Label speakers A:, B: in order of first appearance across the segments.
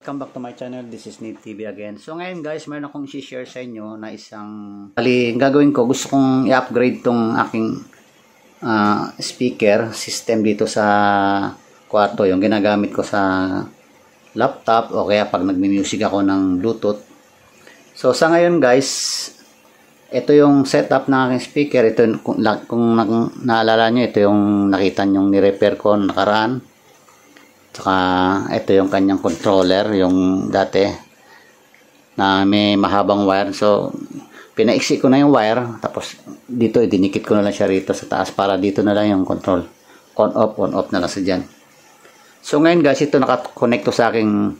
A: Welcome back to my channel. This is Nate TV again. So ngayon guys, meron akong i-share sa inyo na gagawin ko, gusto kong i-upgrade tong aking speaker system dito sa kwarto, yung ginagamit ko sa laptop o kaya pag nagmi-music ako ng Bluetooth. So sa ngayon guys, ito yung setup ng aking speaker. Ito kung naalala nyo, ito yung nakita nyo ni-repair ko nakaraan. Saka ito yung kanyang controller, yung dati na may mahabang wire. So pinaiksi ko na yung wire, tapos dito dinikit ko na lang siya rito sa taas para dito na lang yung control. On off na lang sa dyan. So ngayon guys, ito nakakonect to sa aking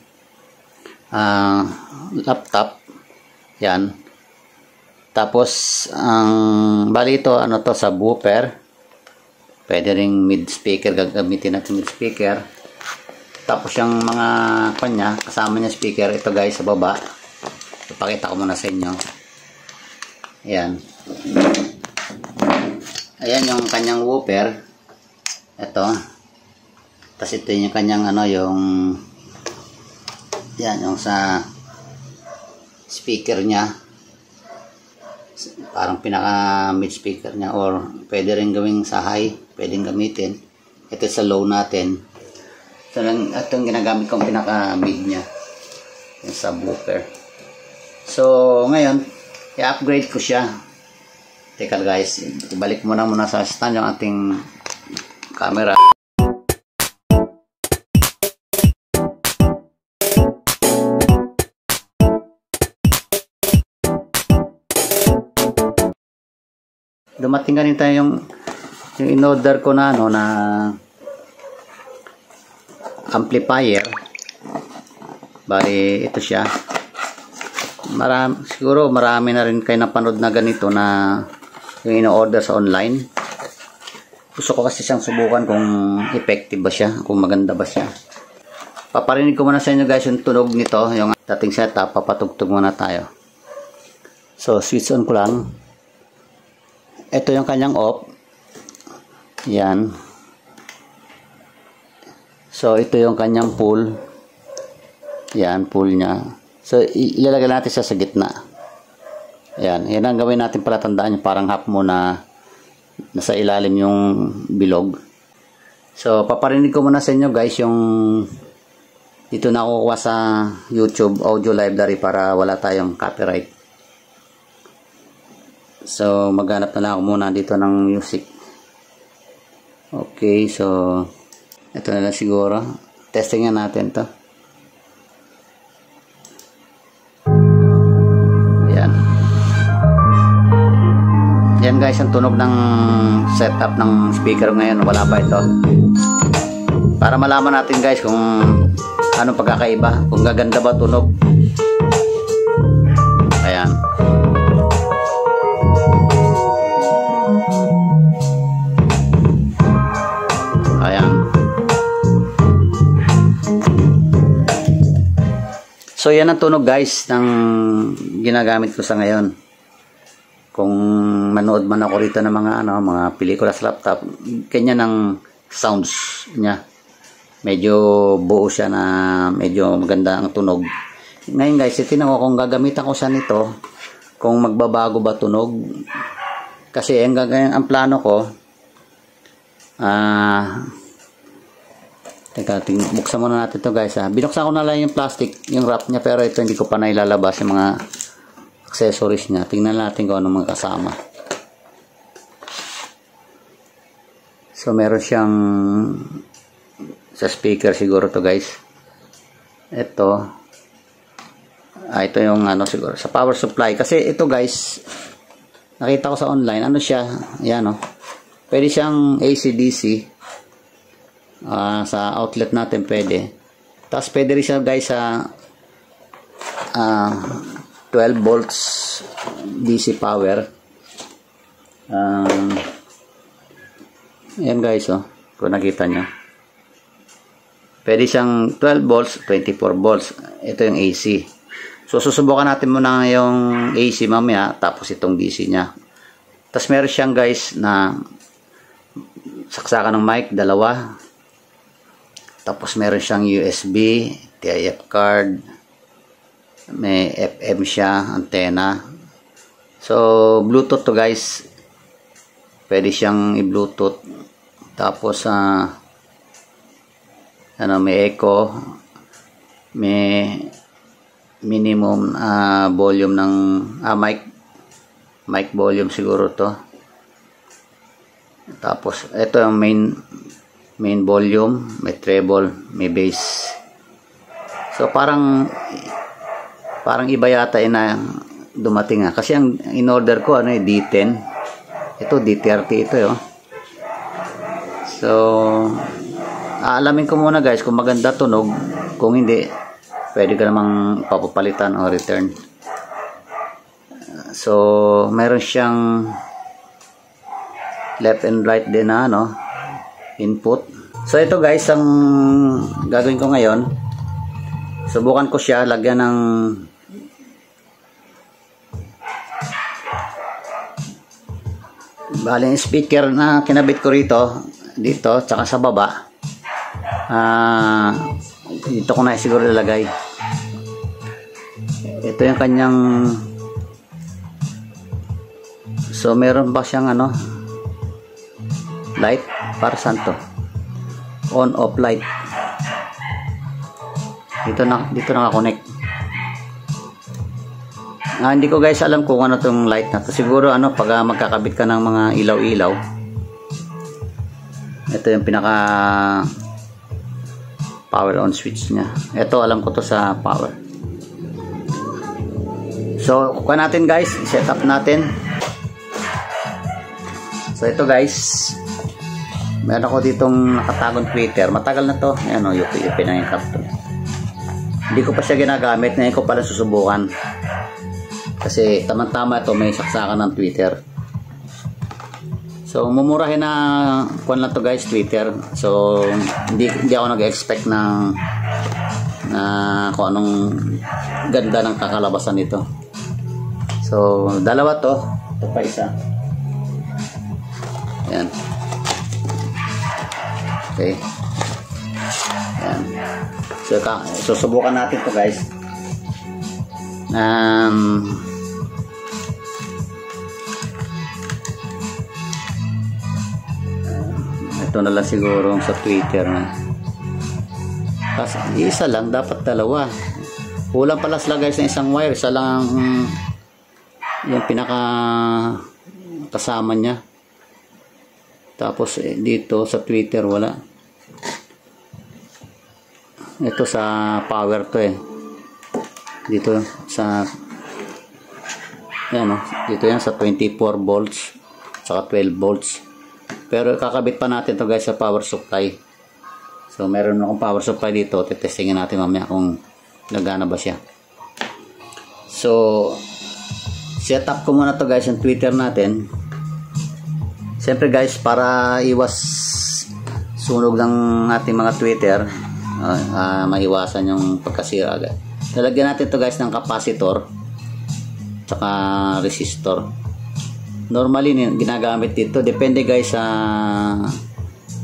A: laptop. Yan. Tapos bali ito ano to, subwoofer. Pwede ring mid speaker, gagamitin natin mid speaker. Tapos yung mga kanya, kasama niya speaker, ito guys sa baba. Ipakita ko muna sa inyo. Ayan. Ayan yung kanyang woofer. Ito. Tapos ito yung kanyang ano, yung yan, yung sa speaker niya. Parang pinaka mid speaker niya, or pwede rin gawing sa high, pwedeng gamitin. Ito sa low natin. So, itong ginagamit kong pinaka-mid niya, yung subwoofer. So, ngayon, i-upgrade ko siya. Teka guys, ibalik muna sa stand yung ating camera. Dumating ganito yung in-order ko na ano, na amplifier. Bali ito siya. Siguro marami na rin kayo napanood na ganito na yung ino-order sa online. Gusto ko kasi siyang subukan kung effective ba siya, kung maganda ba siya. Paparinig ko muna sa inyo guys yung tunog nito, yung dating setup. Papatugtog muna tayo. So switch on ko lang. Ito yung kanyang off. Yan. So, ito yung kanyang pull. Yan, pull niya. So, ilalagay natin siya sa gitna. Yan. Yan ang gawin natin para tandaan yung parang half mo na nasa ilalim yung bilog. So, paparinig ko muna sa inyo guys yung dito na kukuha sa YouTube audio library para wala tayong copyright. So, maghanap na lang ako muna dito ng music. Okay, so ito na lang siguro. Testingin natin to. Ayan. Yan guys ang tunog ng setup ng speaker ngayon. Wala pa ito. Para malaman natin guys kung anong pagkakaiba. Kung gaganda ba tunog. Ayan. Ayan. So yan ang tunog guys ng ginagamit ko sa ngayon. Kung manood man ako rito ng mga pelikula sa laptop, kanya ng sounds niya. Medyo buo siya na medyo maganda ang tunog. Ngayon guys, itinan ko kung gagamitan ko siya nito, kung magbabago ba tunog. Kasi ang plano ko, teka, buksan muna natin ito guys ha. Binuksan ko na lang yung plastic, yung wrap niya, pero ito hindi ko pa nailalabas yung mga accessories niya. Tingnan natin kung anong mga kasama. So meron siyang sa speaker siguro to guys. Ito yung ano siguro sa power supply. Kasi ito guys, nakita ko sa online, ano siya, yan o. Pwede siyang AC/DC. Sa outlet natin pwede. Tapos pwede rin siya guys sa 12 volts DC power. Yan guys oh, kung nakita nyo. Pwede siyang 12 volts, 24 volts. Ito yung AC. So susubukan natin muna yung AC mamaya, tapos itong DC nya. Tapos meron siyang guys na saksakan ng mic, dalawa. Tapos meron siyang USB TIF card, may FM siya, antenna. So Bluetooth to guys, pwede siyang i-Bluetooth. Tapos may echo, may minimum volume ng mic volume siguro to. Tapos ito yung main volume, may treble, may bass. So parang iba yata na dumating kasi ang in order ko D10. Ito D30 ito So alamin ko muna guys kung maganda tunog. Kung hindi, pwede ka namang papapalitan o return. So meron siyang left and right din na input. So ito guys, ang gagawin ko ngayon, subukan ko siya lagyan ng baling speaker na kinabit ko dito tsaka sa baba. Dito ko na siguro ilalagay. Ito yung kanyang, so meron ba siyang light para saan to? On off light. Dito naka-connect. Hindi ko guys alam kung ano tong light na to. Siguro pag magkakabit ka ng mga ilaw-ilaw. Ito yung pinaka power on switch niya. Ito alam ko to sa power. So kuha natin guys, set up natin. So ito guys, meron ako ditong nakatagong tweeter. Matagal na to. Ayan UP na yung kapto. Hindi ko pa siya ginagamit. Ngayon ko pala susubukan. Kasi tamang-tama ito, may saksakan ng tweeter. So mumurahin na kuwan lang to guys, tweeter. So hindi ako nag-expect na kung anong ganda ng kakalabasan nito. So dalawa to. Ito pa isa. Ayan. Okay. Ayan. So subukan natin to guys. Ito na lang siguro sa Twitter na. Kasi isa lang, dapat dalawa. Kulang pala sila guys ng isang wire. Isa lang yung pinaka kasama niya. Tapos dito sa Twitter wala. Ito sa power to Dito sa dito yan sa 24 volts saka 12 volts. Pero kakabit pa natin to guys sa power supply. So meron akong power supply dito. Tetestingin natin mamaya kung nagana ba siya. So set up ko muna to guys yung Twitter natin. Siyempre guys, para iwas sunog ng ating mga Twitter, maiwasan yung pagkasira agad. Lalagyan natin to guys ng capacitor tsaka resistor. Normally ginagamit dito, depende guys sa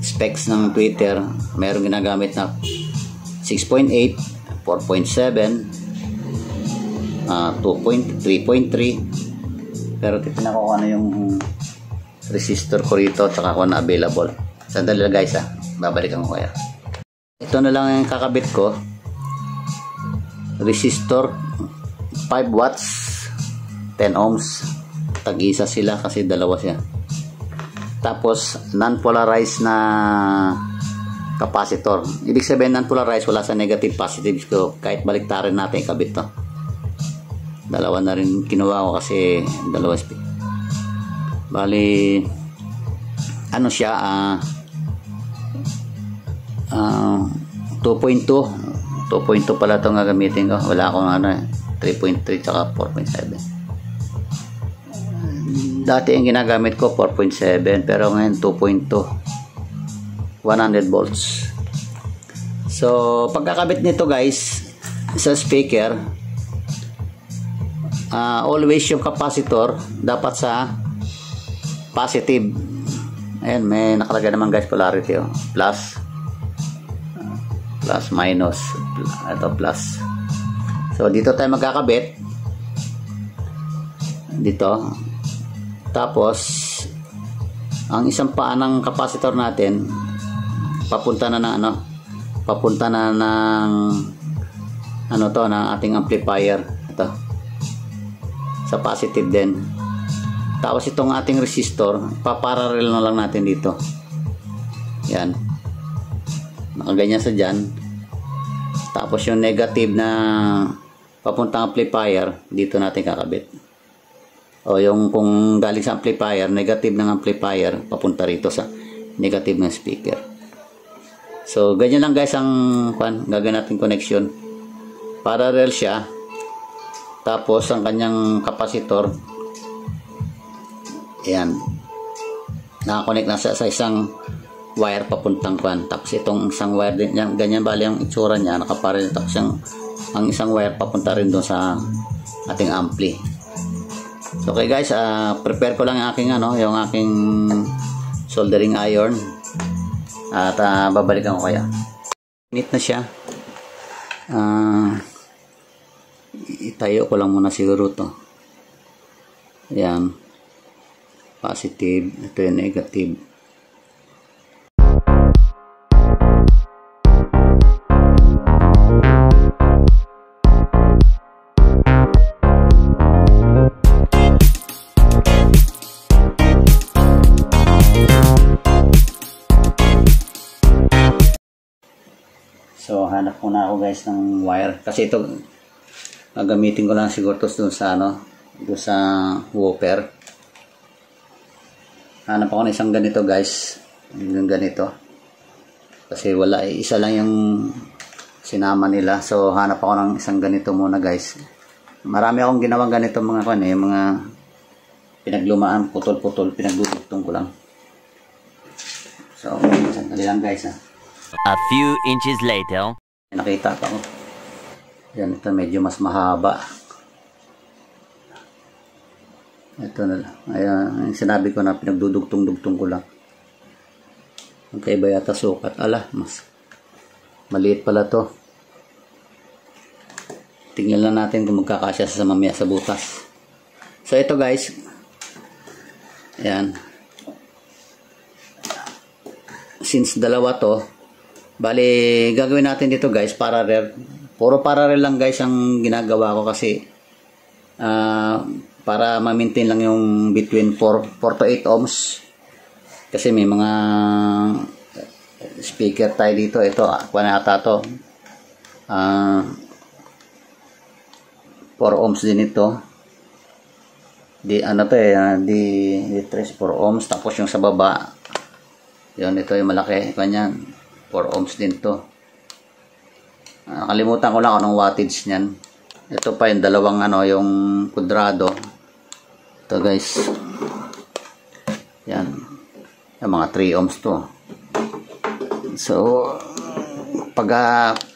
A: specs ng Twitter. Mayroong ginagamit na 6.8, 4.7, 3.3. Pero titignan ko kung ano yung resistor ko rito tsaka kung ano available. Sandali lang guys babalikan ko kaya. Ito na lang yung kakabit ko. Resistor 5 watts 10 ohms, tag-isa sila kasi dalawa siya. Tapos non-polarized na capacitor. Ibig sabihin non-polarized, wala sa negative positive. So kahit baliktarin natin ikabit to. Dalawa na rin kinuha ko kasi dalawa speed. Bali siya 2.2 pala itong gagamitin ko. Wala akong 3.3 tsaka 4.7. Dati ang ginagamit ko 4.7 pero ngayon 2.2 100 volts. So pagkakabit nito guys sa speaker, always yung capacitor dapat sa positive. Ayan, may nakalagay naman guys polarity plus. plus minus, ito plus. So dito tayo magkakabit dito, tapos ang isang paa ng capacitor natin papunta na ng papunta na ng ng ating amplifier, ito sa positive din. Tapos itong ating resistor paparallel na lang natin dito, yan, nakaganyan sa dyan. Tapos yung negative na papuntang amplifier dito natin kakabit, o yung kung galing sa amplifier, negative ng amplifier papunta rito sa negative ng speaker. So ganyan lang guys ang gagawin natin connection, parallel siya. Tapos ang kanyang capacitor, ayan, nakakonect na sa isang wire papuntang tapos itong isang wire din yan, ganyan bali ang itsura niya, nakaparallel. Tapos ang isang wire papunta rin doon sa ating ampli. So okay guys, prepare ko lang yung aking yung aking soldering iron, at babalikan ko kaya. Init na siya. Itayo ko lang muna siguro to. Ayan, positive, ito yung negative. So hanap muna ako guys ng wire, kasi ito gagamitin ko lang siguro to doon sa doon sa whooper. Hanap ako ng isang ganito guys, yung ganito, kasi wala, isa lang yung sinama nila. So hanap ako ng isang ganito muna guys. Marami akong ginawang ganito mga mga pinaglumaan, putol-putol, pinagdudugtong ko lang. So sandali lang guys
B: A few inches later.
A: Nakita ko. Yan, ito medyo mas mahaba. Ito na lang. Ayan, yung sinabi ko na pinagdudugtong-dugtong ko lang. Magkaiba yata sukat. Ala, mas maliit pala to. Tingnan lang natin kung magkakasya sa mamaya sa butas. So ito guys. Ayan. Since dalawa to, bali gagawin natin dito guys, parallel. Puro parallel lang guys ang ginagawa ko, kasi para ma-maintain lang yung between 4 to 8 ohms. Kasi may mga speaker tayo dito. Ito, kuha na ata to. 4 ohms din ito. Di 3 4 ohms. Tapos yung sa baba, yun, ito yung malaki. Kanyan, 4 ohms din to. Nakalimutan ko lang anong wattage niyan. Ito pa yung dalawang yung kudrado. Ito guys. Yan. Yung mga 3 ohms to. So pag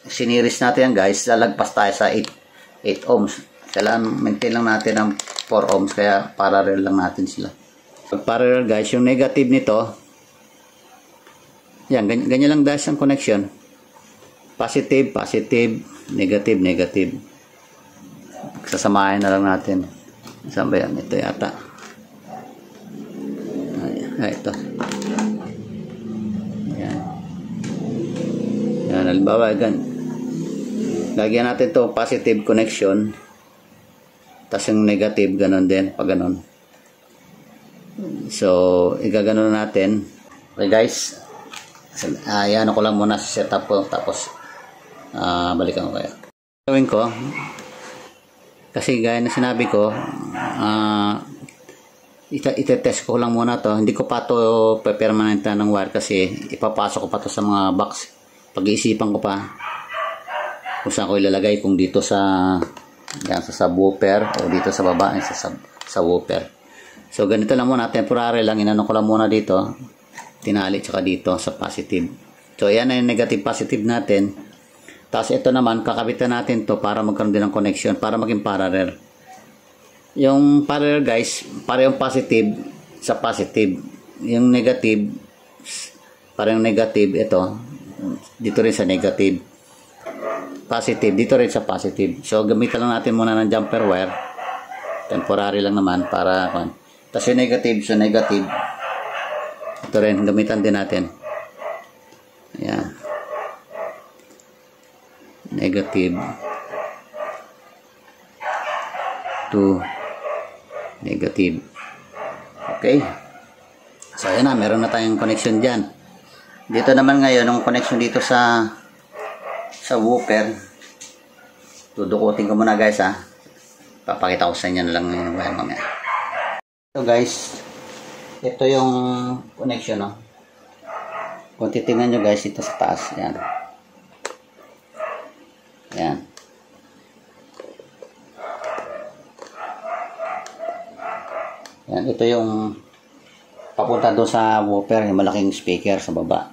A: siniris natin yan guys, lalagpas tayo sa 8 ohms. Kailangan maintain lang natin ang 4 ohms, kaya parallel lang natin sila. Pag parallel guys, yung negative nito, yan, ganyan lang guys ang connection. Positive, positive, negative, negative. Sasamahin na lang natin. Saan ba yan? Ito yata. Ito. Yan. Yan, halimbawa, lagyan natin to positive connection. Tapos yung negative, ganon din. Pag ganon. So, igaganon natin. Okay guys. Ayan ko lang muna sa setup ko. Tapos, balikan ko kaya. Gawin ko, kasi gaya na sinabi ko, itetest ko lang muna to. Hindi ko pa to permanentan ng wire, kasi ipapasok ko pa to sa mga box. Pag-iisipan ko pa kung saan ko ilalagay, kung dito sa subwoofer o dito sa baba sa woofer. So ganito lang muna, temporary lang, inano ko lang muna dito, tinali tsaka dito sa positive. So yan ay negative positive natin. Tapos ito naman, kakabitan natin to para magkaroon din ng connection, para maging parallel. Yung parallel guys, para yung positive sa positive. Yung negative, para yung negative, ito, dito rin sa negative. positive. Dito rin sa positive. So, gamitan lang natin muna ng jumper wire. Temporary lang naman para... Tapos yung negative, so negative. Ito rin, gamitan din natin. Ayan. Negative. To negative. Okay. So, ayan na. Meron na tayong connection dyan. Dito naman ngayon, yung connection dito sa woofer. Dudukutin ko muna guys ha. Papakita ko sa inyo na lang yung mamaya. So guys, ito yung connection no. Kung titingnan nyo guys, ito sa taas. Yan. Yan. Yan. Ito yung papunta doon sa woofer, yung malaking speaker sa baba.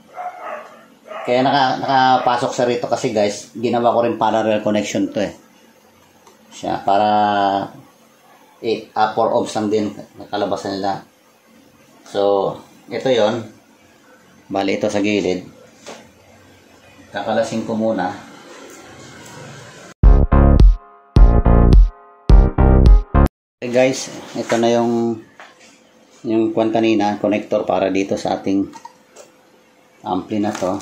A: Kaya nakapasok sa rito kasi guys, ginawa ko rin parallel connection to siya para 4 ohms lang din nakalabasan nila. So, ito yon. Bali ito sa gilid. Kakalasin ko muna. Okay guys, ito na yung kwan kanina, connector para dito sa ating ampli na to.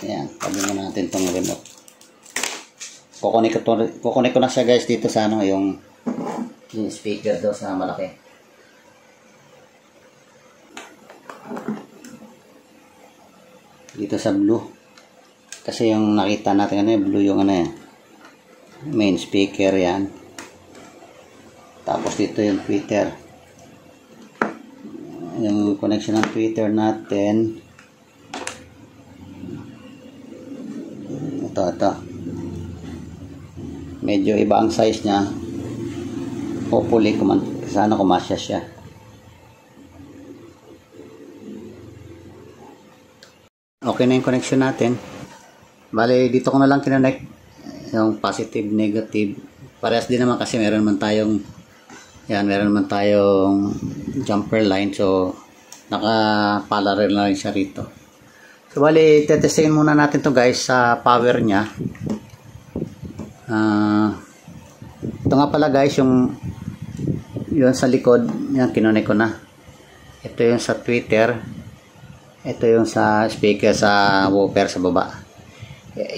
A: Ayan, tabi mo natin itong remote. Kukunik ko na siya guys dito sa ano, yung speaker do sa malaki. Dito sa blue. Kasi yung nakita natin ano, blue yung ano yan. Main speaker yan. Tapos dito yung tweeter. Yung connection ng tweeter natin. Ito. Medyo iba ang size niya. Hopefully, sana kumasya siya. Okay na yung connection natin. Bale, dito ko na lang kinonect yung positive, negative. Parehas din naman kasi meron man tayong jumper line. So, naka-parallel na rin siya rito. So, bali, tetestingin muna natin to guys sa power niya. Ito nga pala guys, yung sa likod, yan, kinonek ko na. Ito yung sa tweeter. Ito yung sa speaker sa woofer sa baba.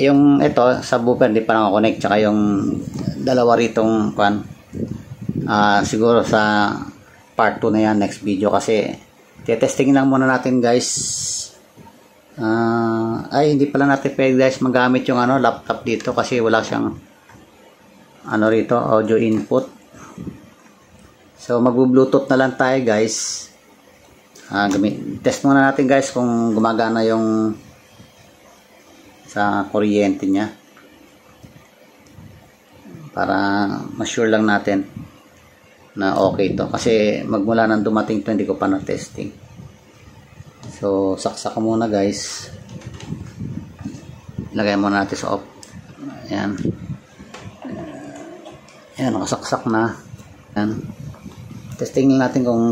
A: Yung ito, sa woofer, hindi pa nakakonect. Tsaka yung dalawa ritong siguro sa part 2 na yan, next video. Kasi, tetestingin lang muna natin guys. Hindi pala natin pwede guys magamit yung laptop dito kasi wala siyang rito, audio input. So magbo-bluetooth na lang tayo guys. Test muna natin guys kung gumagana yung sa kuryente niya para ma-sure lang natin na okay to kasi magmula nang dumating to hindi ko pa na-testing. So, saksak ko muna guys. Lagay muna natin sa off. Ayan. Ayan, nakasaksak na. Ayan. Testing natin kung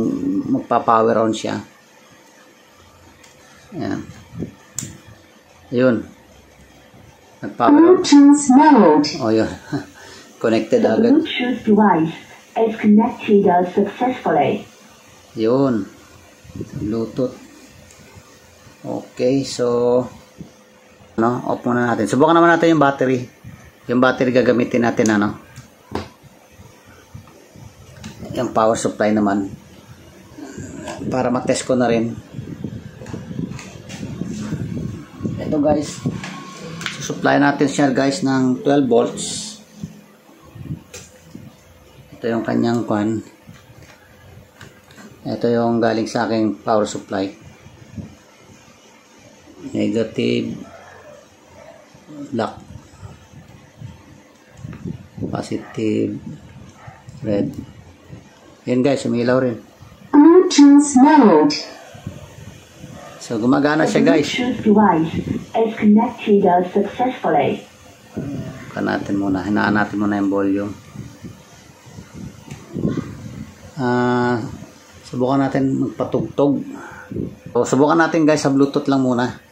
A: magpa-power on siya. Ayan. Yun. Nag-power on. Oh, yun. Connected agad.
C: The Bluetooth device is connected successfully.
A: Yun. Bluetooth. Okay, so off muna natin. Subukan naman natin yung battery. Yung battery gagamitin natin yung power supply naman para matest ko na rin. Ito guys, supply natin siya guys ng 12 volts. Ito yung kanyang ito yung galing sa aking power supply. Negative, black, positive, red. Yan guys, umilaw rin.
C: Bluetooth mode.
A: So gumagana siya guys.
C: Bluetooth device is connected successfully.
A: Hinaan natin muna yung volume. Subukan natin magpatugtog. So, subukan natin guys sa Bluetooth lang muna.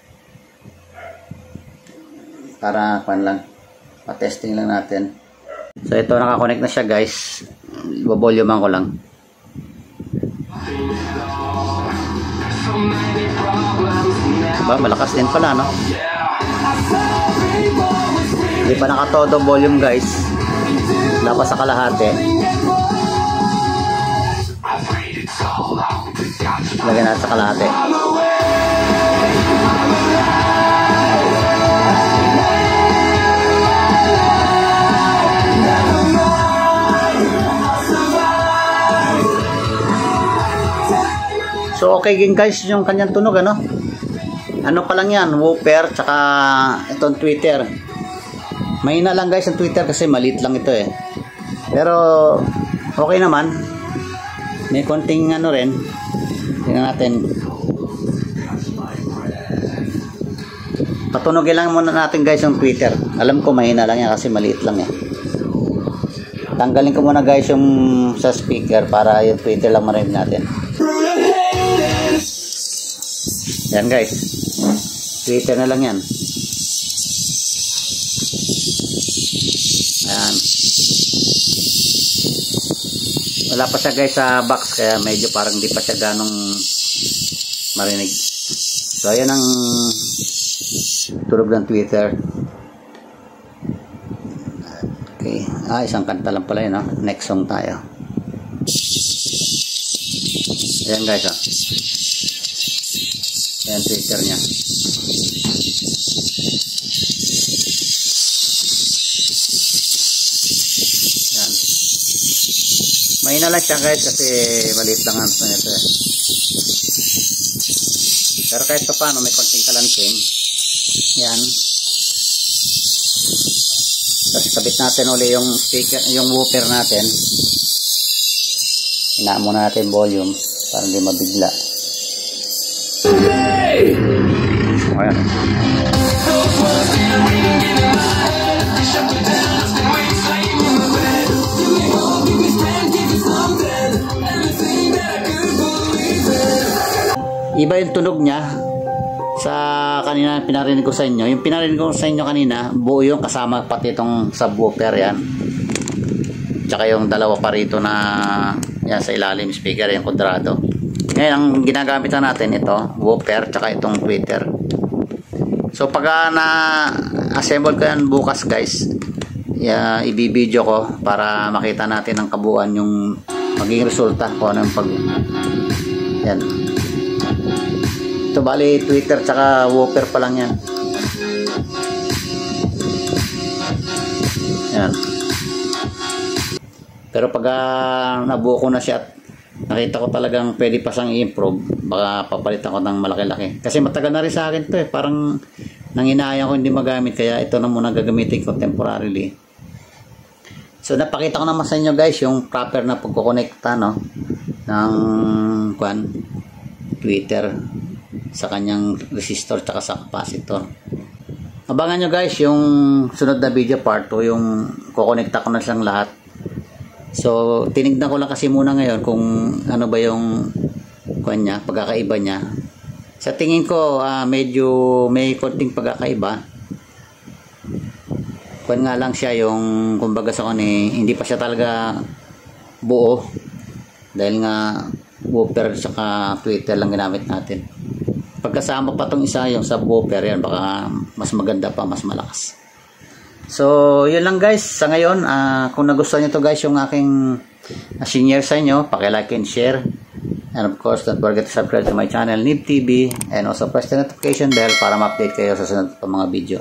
A: para lang pa-testing lang natin. So ito, nakakonect na siya guys. Ibo-volume ko lang. Diba, malakas din pala, no? Hindi pa nakatodo volume guys. Wala pa sa kalahati. Lagyan natin sa kalahati. So okay din guys yung kanyang tunog, ano? Ano pa lang yan, woofer tsaka itong tweeter. Mahina lang guys ang tweeter kasi maliit lang ito eh. Pero okay naman. May konting ano rin. Tingnan natin. Patunogin lang muna natin guys yung tweeter. Alam ko mahina lang yan kasi maliit lang eh. Tanggalin ko muna guys yung sa speaker para yung tweeter lang marinig natin. Yan guys. Tweeter na lang yan. Ayan. Wala pa siya guys sa box kaya medyo parang di pa siya ganong marinig. So ayan ang tunog ng tweeter. Okay. Isang kanta lang pala yun, no? Next song tayo. Ayan guys, oh. Ayan tweeter niya. Ayan. Mahina lang siya guys kasi maliit lang ang nito eh. Pero kahit pa paano may konting kalanting. Yan. Tapos kabit natin uli yung speaker, yung woofer natin. Hinaan muna natin volume para hindi mabigla. Ayan. Iba yung tunog niya sa kanina pinarinig ko sa inyo. Yung pinarinig ko sa inyo kanina, buo yung kasama pati itong subwoofer yan. Tsaka yung dalawa pa rito na yan sa ilalim speaker, yung kwadrado. Ngayon, ang ginagamit na natin ito, woofer, tsaka itong tweeter. So pag na-assemble ko yan bukas guys, i-video ko para makita natin ang kabuuan yung maging resulta kung anong pag yan. Ito bali tweeter tsaka woofer pa lang yan. Yan. Pero pag nabuo ko na siya at nakita ko talagang pwede pa siyang i-improve, baka papalitan ko ng malaki-laki. Kasi matagal na rin sa akin to eh. Parang nanginayang ko hindi magamit kaya ito na muna gagamitin ko temporarily. So napakita ko naman sa inyo guys yung proper na pagkukonekta, no, ng tweeter sa kanyang resistor tsaka sa capacitor. Abangan nyo guys yung sunod na video part 2, yung kukonekta ko na siyang lahat. So tinignan ko lang kasi muna ngayon kung ano ba yung kanya, pagkakaiba niya. Sa tingin ko medyo may konting pagkakaiba. Kung nga lang siya yung kumbaga sa hindi pa siya talaga buo dahil nga woofer saka tweeter lang ginamit natin. Pagkasama pa tong isa yung subwoofer yan, baka mas maganda pa, mas malakas. So yun lang guys sa ngayon. Kung nagustuhan nyo to guys yung aking share sa inyo, paki-like and share, and of course don't forget to subscribe to my channel Nib TV, and also press the notification bell para ma-update kayo sa sunod pa mga video.